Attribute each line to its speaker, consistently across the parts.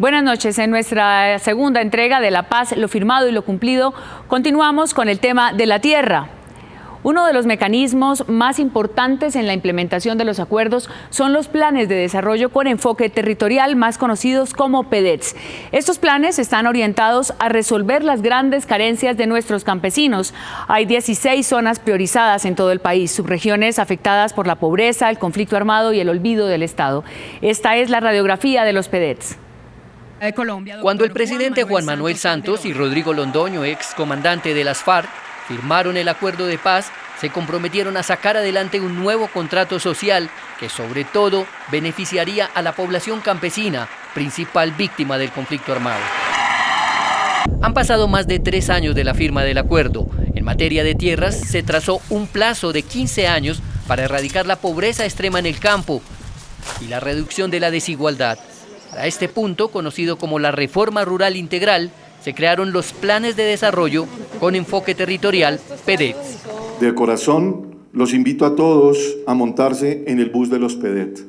Speaker 1: Buenas noches. En nuestra segunda entrega de La Paz, lo firmado y lo cumplido, continuamos con el tema de la tierra. Uno de los mecanismos más importantes en la implementación de los acuerdos son los planes de desarrollo con enfoque territorial, más conocidos como PEDETs. Estos planes están orientados a resolver las grandes carencias de nuestros campesinos. Hay 16 zonas priorizadas en todo el país, subregiones afectadas por la pobreza, el conflicto armado y el olvido del Estado. Esta es la radiografía de los PEDETs.
Speaker 2: Cuando el presidente Juan Manuel Santos y Rodrigo Londoño, ex comandante de las FARC, firmaron el acuerdo de paz, se comprometieron a sacar adelante un nuevo contrato social que sobre todo beneficiaría a la población campesina, principal víctima del conflicto armado. Han pasado más de 3 años de la firma del acuerdo. En materia de tierras se trazó un plazo de 15 años para erradicar la pobreza extrema en el campo y la reducción de la desigualdad. Para este punto, conocido como la Reforma Rural Integral, se crearon los planes de desarrollo con enfoque territorial, PEDETs.
Speaker 3: De corazón, los invito a todos a montarse en el bus de los PEDET.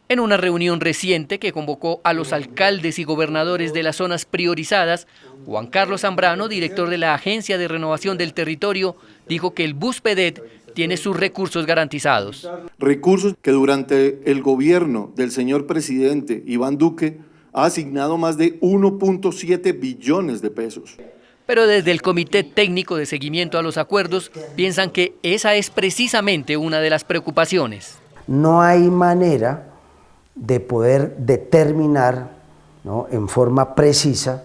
Speaker 2: En una reunión reciente que convocó a los alcaldes y gobernadores de las zonas priorizadas, Juan Carlos Zambrano, director de la Agencia de Renovación del Territorio, dijo que el bus PEDET tiene sus recursos garantizados.
Speaker 3: Recursos que durante el gobierno del señor presidente Iván Duque ha asignado más de 1.7 billones de pesos.
Speaker 2: Pero desde el Comité Técnico de Seguimiento a los Acuerdos piensan que esa es precisamente una de las preocupaciones.
Speaker 4: No hay manera de poder determinar, ¿no?, en forma precisa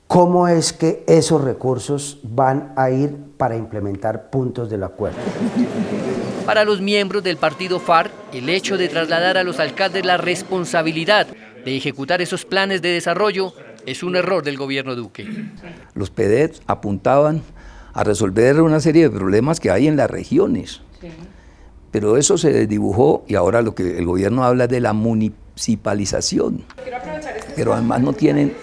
Speaker 4: cómo es que esos recursos van a ir para implementar puntos del acuerdo.
Speaker 2: Para los miembros del partido FARC, el hecho de trasladar a los alcaldes la responsabilidad de ejecutar esos planes de desarrollo es un error del gobierno Duque.
Speaker 5: Los PEDET apuntaban a resolver una serie de problemas que hay en las regiones, pero eso se desdibujó y ahora lo que el gobierno habla es de la municipalización, pero además no tienen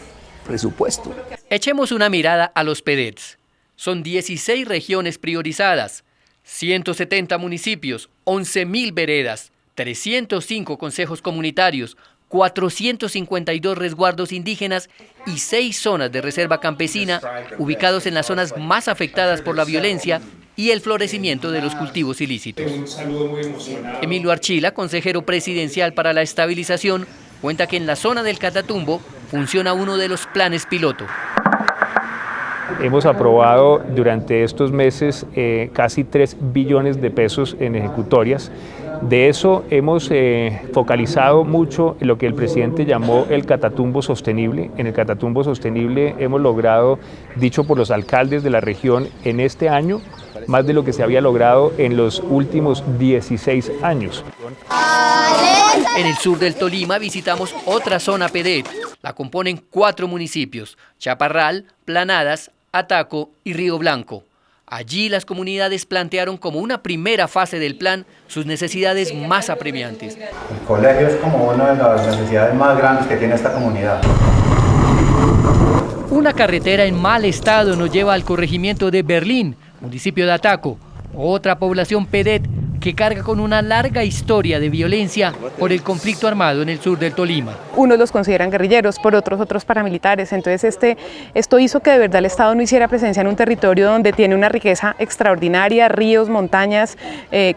Speaker 5: presupuesto.
Speaker 2: Echemos una mirada a los PEDETs. Son 16 regiones priorizadas, 170 municipios, 11.000 veredas, 305 consejos comunitarios, 452 resguardos indígenas y 6 zonas de reserva campesina ubicados en las zonas más afectadas por la violencia y el florecimiento de los cultivos ilícitos. Emilio Archila, consejero presidencial para la estabilización, cuenta que en la zona del Catatumbo funciona uno de los planes piloto.
Speaker 6: Hemos aprobado durante estos meses casi 3 billones de pesos en ejecutorias. De eso hemos focalizado mucho en lo que el presidente llamó el Catatumbo sostenible. En el Catatumbo sostenible hemos logrado, dicho por los alcaldes de la región, en este año, más de lo que se había logrado en los últimos 16 años.
Speaker 2: En el sur del Tolima visitamos otra zona PEDET. La componen 4 municipios: Chaparral, Planadas, Ataco y Río Blanco. Allí las comunidades plantearon como una primera fase del plan sus necesidades más apremiantes.
Speaker 7: El colegio es como una de las necesidades más grandes que tiene esta comunidad.
Speaker 2: Una carretera en mal estado nos lleva al corregimiento de Berlín, municipio de Ataco, otra población PEDET que carga con una larga historia de violencia por el conflicto armado en el sur del Tolima.
Speaker 8: Unos los consideran guerrilleros, por otros paramilitares. Entonces esto hizo que de verdad el Estado no hiciera presencia en un territorio donde tiene una riqueza extraordinaria, ríos, montañas,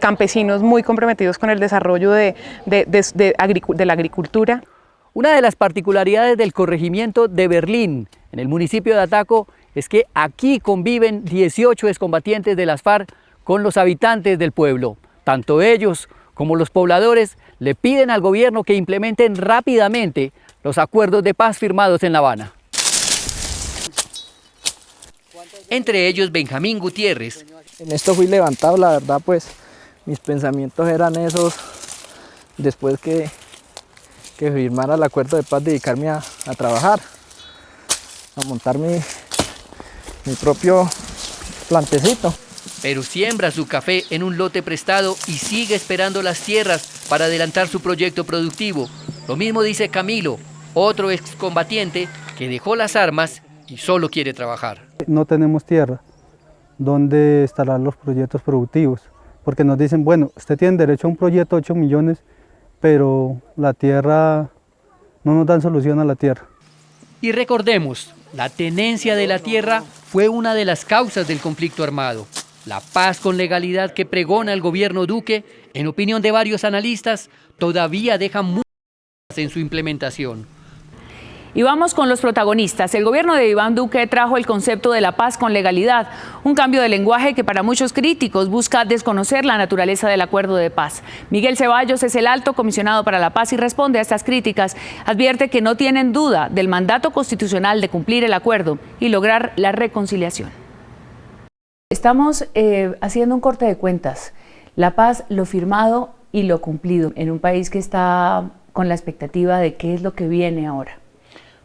Speaker 8: campesinos muy comprometidos con el desarrollo de la agricultura.
Speaker 2: Una de las particularidades del corregimiento de Berlín, en el municipio de Ataco, es que aquí conviven 18 excombatientes de las FARC con los habitantes del pueblo. Tanto ellos como los pobladores le piden al gobierno que implementen rápidamente los acuerdos de paz firmados en La Habana. Entre ellos Benjamín Gutiérrez.
Speaker 9: En esto fui levantado, la verdad, pues mis pensamientos eran esos, después que firmara el acuerdo de paz, dedicarme a trabajar, a montar mi propio plantecito.
Speaker 2: Pero siembra su café en un lote prestado y sigue esperando las tierras para adelantar su proyecto productivo. Lo mismo dice Camilo, otro excombatiente que dejó las armas y solo quiere trabajar.
Speaker 10: No tenemos tierra. ¿Dónde estarán los proyectos productivos? Porque nos dicen, bueno, usted tiene derecho a un proyecto de 8 millones, pero la tierra, no nos dan solución a la tierra.
Speaker 2: Y recordemos, la tenencia de la tierra fue una de las causas del conflicto armado. La paz con legalidad que pregona el gobierno Duque, en opinión de varios analistas, todavía deja muchas en su implementación.
Speaker 1: Y vamos con los protagonistas. El gobierno de Iván Duque trajo el concepto de la paz con legalidad, un cambio de lenguaje que para muchos críticos busca desconocer la naturaleza del acuerdo de paz. Miguel Ceballos es el alto comisionado para la paz y responde a estas críticas. Advierte que no tienen duda del mandato constitucional de cumplir el acuerdo y lograr la reconciliación. Estamos haciendo un corte de cuentas. La paz, lo firmado y lo cumplido en un país que está con la expectativa de qué es lo que viene ahora.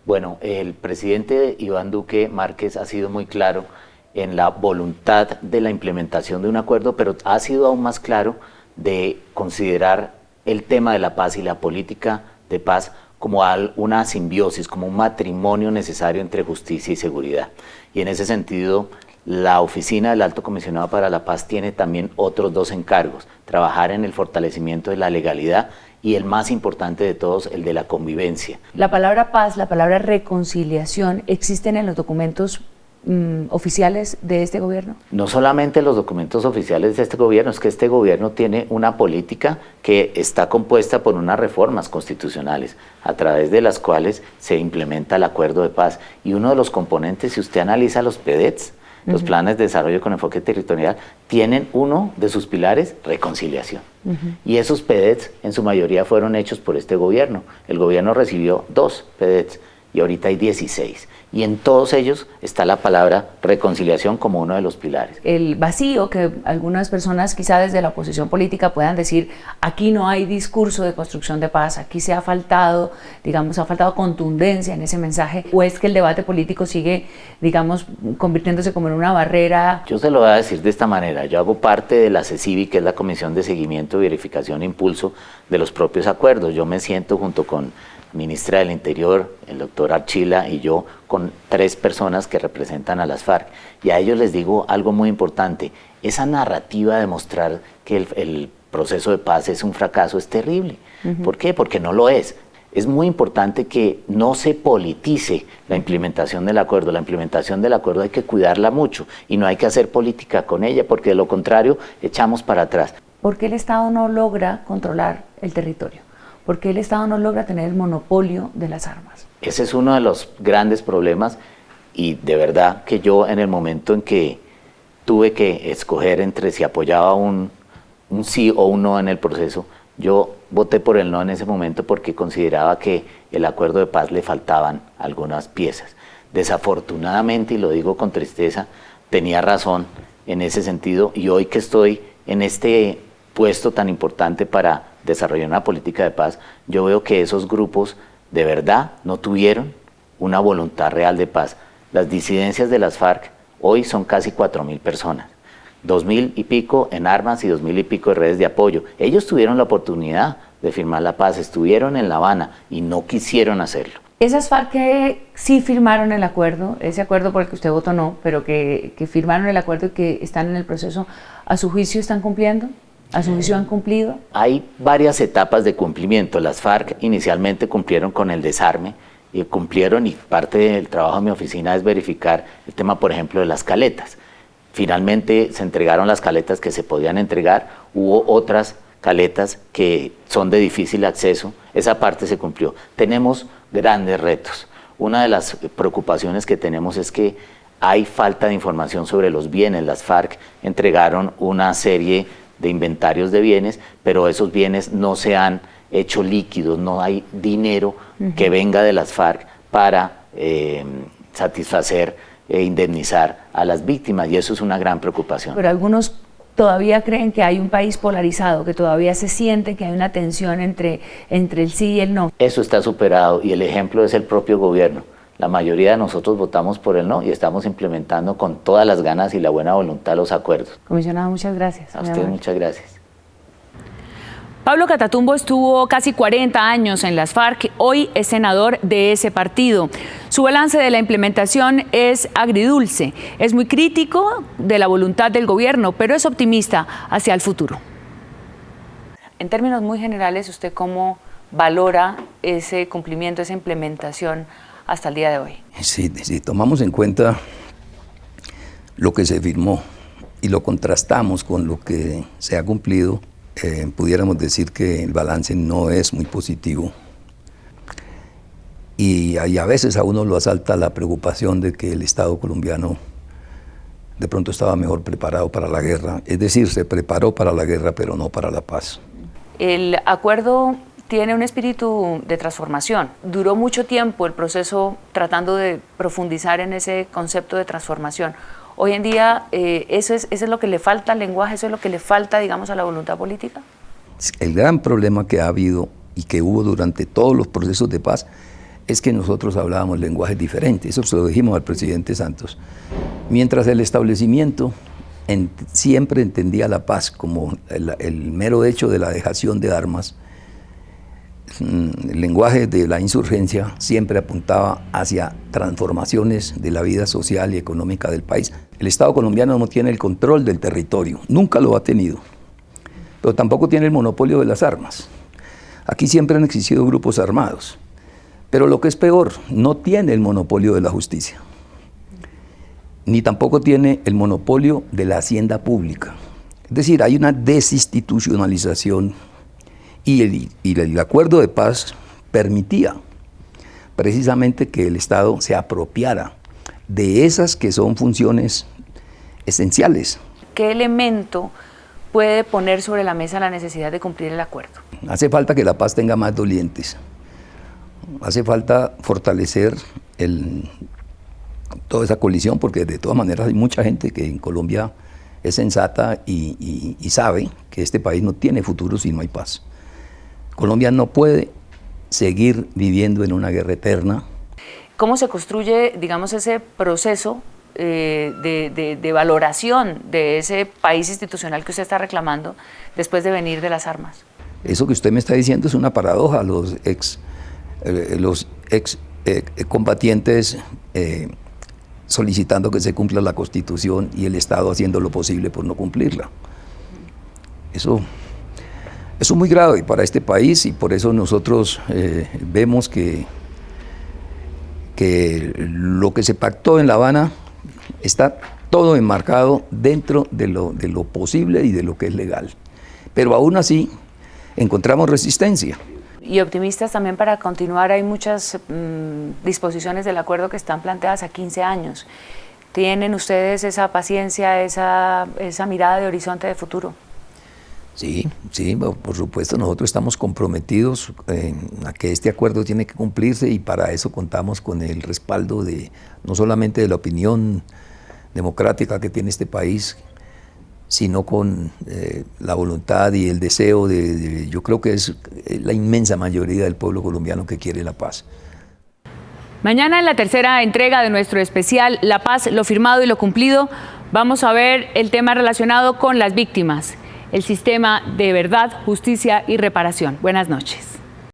Speaker 11: Bueno, el presidente Iván Duque Márquez ha sido muy claro en la voluntad de la implementación de un acuerdo, pero ha sido aún más claro de considerar el tema de la paz y la política de paz como una simbiosis, como un matrimonio necesario entre justicia y seguridad. Y en ese sentido, la Oficina del Alto Comisionado para la Paz tiene también otros dos encargos: trabajar en el fortalecimiento de la legalidad y el más importante de todos, el de la convivencia.
Speaker 1: La palabra paz, la palabra reconciliación, ¿existen en los documentos oficiales de este gobierno?
Speaker 11: No solamente los documentos oficiales de este gobierno, es que este gobierno tiene una política que está compuesta por unas reformas constitucionales a través de las cuales se implementa el acuerdo de paz. Y uno de los componentes, si usted analiza los PDETs, los planes de desarrollo con enfoque territorial, tienen uno de sus pilares, reconciliación. Y esos PDETs en su mayoría fueron hechos por este gobierno. El gobierno recibió 2 PDETs y ahorita hay 16. Y en todos ellos está la palabra reconciliación como uno de los pilares.
Speaker 1: El vacío que algunas personas quizá desde la oposición política puedan decir, aquí no hay discurso de construcción de paz, aquí se ha faltado, digamos, ha faltado contundencia en ese mensaje, o es que el debate político sigue, digamos, convirtiéndose como en una barrera.
Speaker 11: Yo se lo voy a decir de esta manera: yo hago parte de la CECIVI, que es la Comisión de Seguimiento, Verificación e Impulso de los propios acuerdos. Yo me siento junto con ministra del Interior, el doctor Archila y yo, con 3 personas que representan a las FARC, y a ellos les digo algo muy importante: esa narrativa de mostrar que el proceso de paz es un fracaso es terrible. ¿Por qué? Porque no lo es. Es muy importante que no se politice la implementación del acuerdo. La implementación del acuerdo hay que cuidarla mucho y no hay que hacer política con ella, porque de lo contrario echamos para atrás.
Speaker 1: ¿Por qué el Estado no logra controlar el territorio? ¿Por qué el Estado no logra tener el monopolio de las armas?
Speaker 11: Ese es uno de los grandes problemas, y de verdad que yo, en el momento en que tuve que escoger entre si apoyaba un sí o un no en el proceso, yo voté por el no en ese momento porque consideraba que el acuerdo de paz le faltaban algunas piezas. Desafortunadamente, y lo digo con tristeza, tenía razón en ese sentido, y hoy que estoy en este puesto tan importante para desarrollar una política de paz, yo veo que esos grupos de verdad no tuvieron una voluntad real de paz. Las disidencias de las FARC hoy son casi 4.000 personas, 2.000 y pico en armas y 2.000 y pico de redes de apoyo. Ellos tuvieron la oportunidad de firmar la paz, estuvieron en La Habana y no quisieron hacerlo.
Speaker 1: Esas FARC que sí firmaron el acuerdo, ese acuerdo por el que usted votó no, pero que firmaron el acuerdo y que están en el proceso, ¿a su juicio están cumpliendo? ¿A su juicio han cumplido?
Speaker 11: Hay varias etapas de cumplimiento. Las FARC inicialmente cumplieron con el desarme, y cumplieron, y parte del trabajo de mi oficina es verificar el tema, por ejemplo, de las caletas. Finalmente se entregaron las caletas que se podían entregar, hubo otras caletas que son de difícil acceso, esa parte se cumplió. Tenemos grandes retos. Una de las preocupaciones que tenemos es que hay falta de información sobre los bienes. Las FARC entregaron una serie de inventarios de bienes, pero esos bienes no se han hecho líquidos, no hay dinero que venga de las FARC para satisfacer e indemnizar a las víctimas, y eso es una gran preocupación.
Speaker 1: Pero algunos todavía creen que hay un país polarizado, que todavía se siente que hay una tensión entre el sí y el no.
Speaker 11: Eso está superado, y el ejemplo es el propio gobierno. La mayoría de nosotros votamos por el no y estamos implementando con todas las ganas y la buena voluntad los acuerdos.
Speaker 1: Comisionado, muchas gracias.
Speaker 11: A usted muchas gracias.
Speaker 1: Pablo Catatumbo estuvo casi 40 años en las FARC, hoy es senador de ese partido. Su balance de la implementación es agridulce, es muy crítico de la voluntad del gobierno, pero es optimista hacia el futuro. En términos muy generales, ¿usted cómo valora ese cumplimiento, esa implementación hasta el día de hoy.
Speaker 5: Sí, si tomamos en cuenta lo que se firmó y lo contrastamos con lo que se ha cumplido, pudiéramos decir que el balance no es muy positivo. Y a veces a uno lo asalta la preocupación de que el Estado colombiano de pronto estaba mejor preparado para la guerra. Es decir, se preparó para la guerra, pero no para la paz.
Speaker 1: El acuerdo tiene un espíritu de transformación. Duró mucho tiempo el proceso tratando de profundizar en ese concepto de transformación. Hoy en día, ¿eso es lo que le falta al lenguaje? ¿Eso es lo que le falta, digamos, a la voluntad política?
Speaker 5: El gran problema que ha habido y que hubo durante todos los procesos de paz es que nosotros hablábamos lenguajes diferentes. Eso se lo dijimos al presidente Santos. Mientras el establecimiento siempre entendía la paz como el mero hecho de la dejación de armas, el lenguaje de la insurgencia siempre apuntaba hacia transformaciones de la vida social y económica del país. El Estado colombiano no tiene el control del territorio, nunca lo ha tenido, pero tampoco tiene el monopolio de las armas. Aquí siempre han existido grupos armados, pero lo que es peor, no tiene el monopolio de la justicia, ni tampoco tiene el monopolio de la hacienda pública. Es decir, hay una desinstitucionalización y el acuerdo de paz permitía precisamente que el Estado se apropiara de esas que son funciones esenciales.
Speaker 1: ¿Qué elemento puede poner sobre la mesa la necesidad de cumplir el acuerdo?
Speaker 5: Hace falta que la paz tenga más dolientes. Hace falta fortalecer toda esa coalición, porque de todas maneras hay mucha gente que en Colombia es sensata y sabe que este país no tiene futuro si no hay paz. Colombia no puede seguir viviendo en una guerra eterna.
Speaker 1: ¿Cómo se construye, digamos, ese proceso de valoración de ese país institucional que usted está reclamando después de venir de las armas?
Speaker 5: Eso que usted me está diciendo es una paradoja. Los ex combatientes solicitando que se cumpla la Constitución y el Estado haciendo lo posible por no cumplirla. Eso es muy grave para este país y por eso nosotros vemos que lo que se pactó en La Habana está todo enmarcado dentro de lo posible y de lo que es legal. Pero aún así encontramos resistencia.
Speaker 1: Y optimistas también para continuar. Hay muchas disposiciones del acuerdo que están planteadas a 15 años. ¿Tienen ustedes esa paciencia, esa mirada de horizonte de futuro?
Speaker 5: Sí, por supuesto, nosotros estamos comprometidos a que este acuerdo tiene que cumplirse y para eso contamos con el respaldo no solamente de la opinión democrática que tiene este país, sino con la voluntad y el deseo yo creo que es la inmensa mayoría del pueblo colombiano que quiere la paz.
Speaker 1: Mañana en la tercera entrega de nuestro especial La Paz, lo firmado y lo cumplido, vamos a ver el tema relacionado con las víctimas, el sistema de verdad, justicia y reparación. Buenas noches.